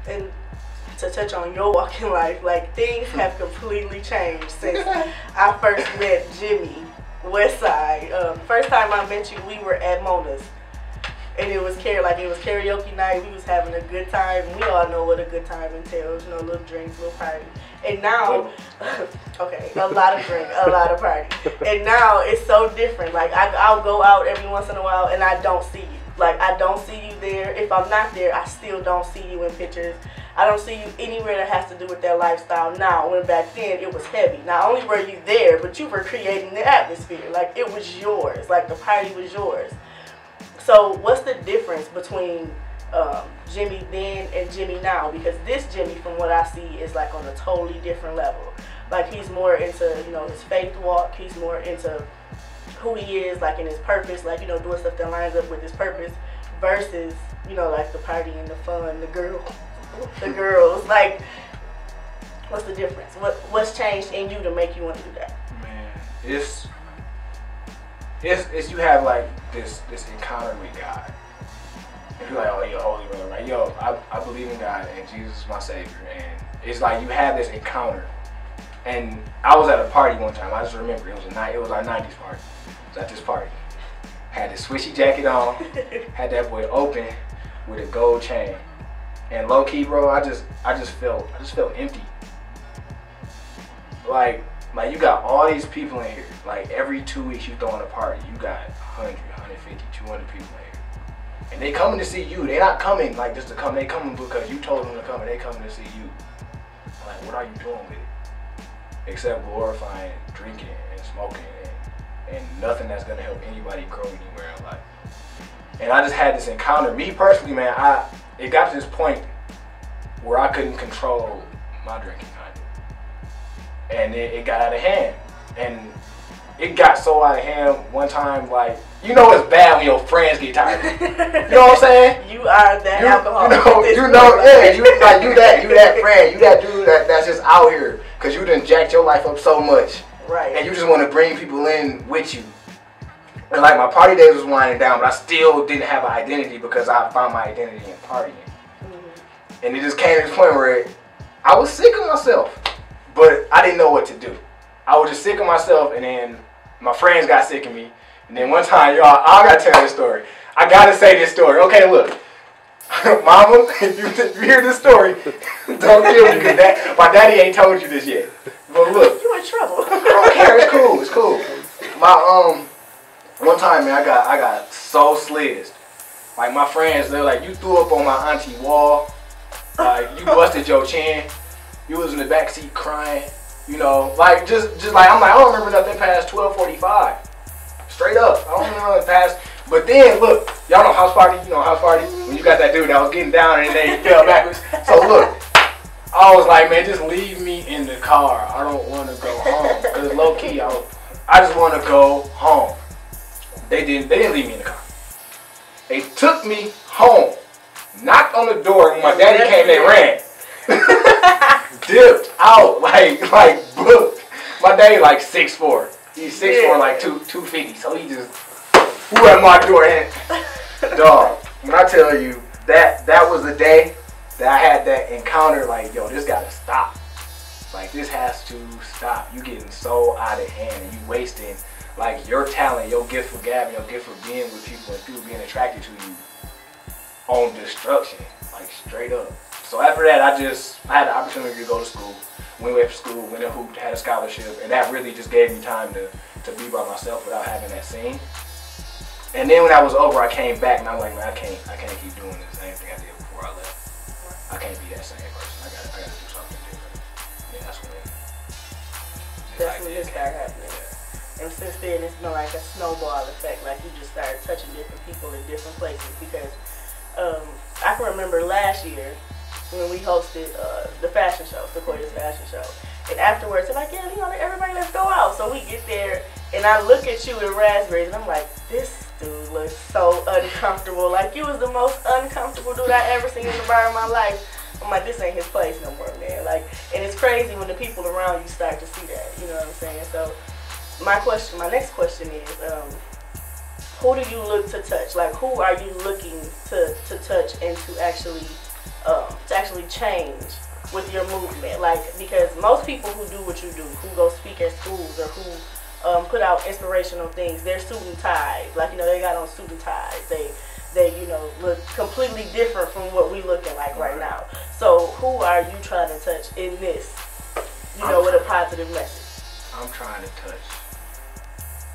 And to touch on your walking life, like things have completely changed since I first met Jimmie Westside. First time I met you, we were at Mona's, and it was karaoke night. We was having a good time. We all know what a good time entails, you know, little drinks, little party. And now, okay, a lot of drink, a lot of party. And now it's so different. Like I'll go out every once in a while, and I don't see you. Like I don't see you there. If I'm not there, I still don't see you in pictures. I don't see you anywhere that has to do with that lifestyle now, when back then it was heavy. Not only were you there, but you were creating the atmosphere. Like it was yours. Like the party was yours. So what's the difference between Jimmie then and Jimmie now? Because this Jimmie, from what I see, is like on a totally different level. Like he's more into, you know, his faith walk. He's more into who he is, like in his purpose, like, you know, doing stuff that lines up with his purpose, versus, you know, like the party and the fun, the girls. Like, what's the difference? What's changed in you to make you want to do that? Man, it's you have like this encounter with God, and you're like, oh, you're holy, brother. Like, yo, I believe in God and Jesus is my savior, and it's like you have this encounter. And I was at a party one time. I just remember it was our 90s party. I was at this party. Had this swishy jacket on, had that boy open with a gold chain. And low key, bro, I just felt empty. Like you got all these people in here. Like every 2 weeks you throwing a party, you got 100, 150, 200 people in here. And they coming to see you. They not coming like just to come. They coming because you told them to come, and they coming to see you. Like, what are you doing with it? Except glorifying, drinking, and smoking, and nothing that's gonna help anybody grow anywhere in life. And I just had this encounter. Me personally, man, it got to this point where I couldn't control my drinking habit, and it got out of hand. And it got so out of hand one time, like, you know, it's bad when your friends get tired of you. You know what I'm saying? You are that alcoholic. You that friend, you that dude that's just out here. Because you done jacked your life up so much. Right. And you just want to bring people in with you. And like my party days was winding down, but I still didn't have an identity because I found my identity in partying. Mm-hmm. And it just came to this point where I was sick of myself, but I didn't know what to do. I was just sick of myself, and then my friends got sick of me. And then one time, y'all, I got to tell this story. I got to say this story. Okay, look. Mama, if you hear this story, don't kill me, because my daddy ain't told you this yet. But look, you in trouble. I don't care. It's cool. My one time, man, I got so slizzed. Like my friends, they're like, you threw up on my auntie wall. You busted your chin. You was in the back seat crying. You know, like just like I'm like, I don't remember nothing past 12:45. Straight up, I don't remember nothing past. But then, look, y'all know house party? You know house party? When you got that dude that was getting down and then he fell backwards. So look, I was like, man, just leave me in the car. I don't want to go home. Because low key, I just want to go home. They didn't leave me in the car. They took me home, knocked on the door. When my daddy came, they ran. Dipped out, like booked. My daddy like 6'4". He's 6'4", like 250. So he just who at my door, and dog, when I tell you that was the day that I had that encounter, like, yo, this gotta stop. Like, this has to stop. You getting so out of hand, and you wasting, like, your talent, your gift for gabbing, your gift for being with people, and people being attracted to you on destruction, like, straight up. So after that, I had the opportunity to go to school. Went away from school, went and hooped, had a scholarship, and that really just gave me time to be by myself without having that scene. And then when that was over, I came back and I'm like, man, I can't keep doing the same thing I did before I left. I can't be that same person. I gotta do something different. Yeah, that's when it started happening. Yeah. And since then, it's been like a snowball effect. Like, you just started touching different people in different places. Because I can remember last year when we hosted the fashion show, Sequoia's fashion show. And afterwards, they're like, yeah, you know, everybody, let's go out. So we get there, and I look at you in Raspberries, and I'm like, this dude looks so uncomfortable. Like, you was the most uncomfortable dude I ever seen in the bar in my life. I'm like, this ain't his place no more, man. Like, and it's crazy when the people around you start to see that. You know what I'm saying? So my next question is, who do you look to touch? Like, who are you looking to touch and to actually to actually change with your movement? Like, because most people who do what you do, who go speak at schools or who put out inspirational things, they're suit and tie. Like, you know, they got on suit and ties. They you know, look completely different from what we looking like right now. So who are you trying to touch in this, you know, with a positive message? I'm trying to touch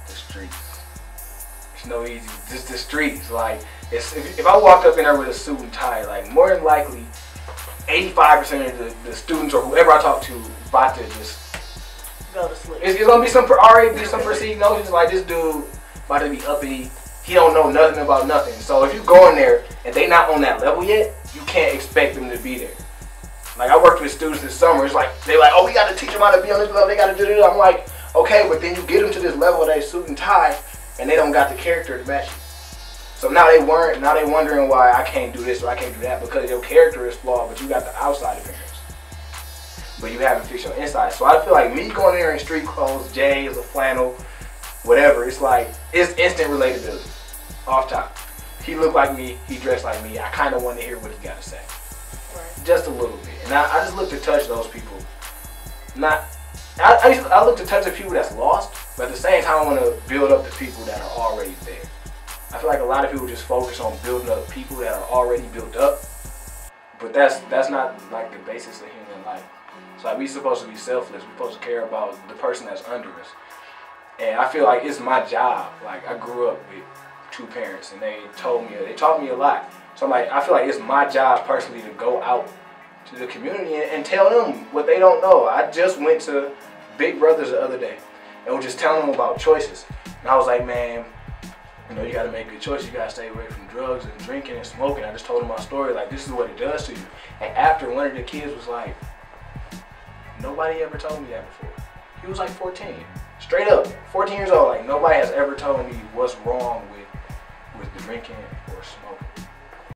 the streets. It's no easy, just the streets. Like, if I walked up in there with a suit and tie, like, more than likely 85% of the students or whoever I talk to about to just go to sleep. It's gonna be already some perceived notions, like, this dude about to be uppity. He don't know nothing about nothing. So if you go in there and they not on that level yet, you can't expect them to be there. Like, I worked with students this summer. It's like, they're like, oh, we got to teach them how to be on this level. They got to do this. I'm like, okay, but then you get them to this level of that suit and tie, and they don't got the character to match you. So now they wondering why I can't do this or I can't do that, because your character is flawed, but you got the outside appearance. But you haven't fixed your inside. So I feel like me going in there in street clothes, J's, a flannel, whatever, it's like, it's instant relatability. Off top. He looked like me, he dressed like me. I kind of want to hear what he got to say. Right. Just a little bit. And I just look to touch those people. I look to touch the people that's lost, but at the same time I want to build up the people that are already there. I feel like a lot of people just focus on building up people that are already built up, but that's not like the basis of human life. So like, we supposed to be selfless. We're supposed to care about the person that's under us. And I feel like it's my job. Like, I grew up with 2 parents, and they taught me a lot. So I'm like, I feel like it's my job personally to go out to the community and tell them what they don't know. I just went to Big Brothers the other day and was just telling them about choices. And I was like, man, you know, you got to make good choices. You got to stay away from drugs and drinking and smoking. I just told them my story, like, this is what it does to you. And after, one of the kids was like, nobody ever told me that before. He was like 14. Straight up, 14 years old. Like, nobody has ever told me what's wrong with the drinking or smoking.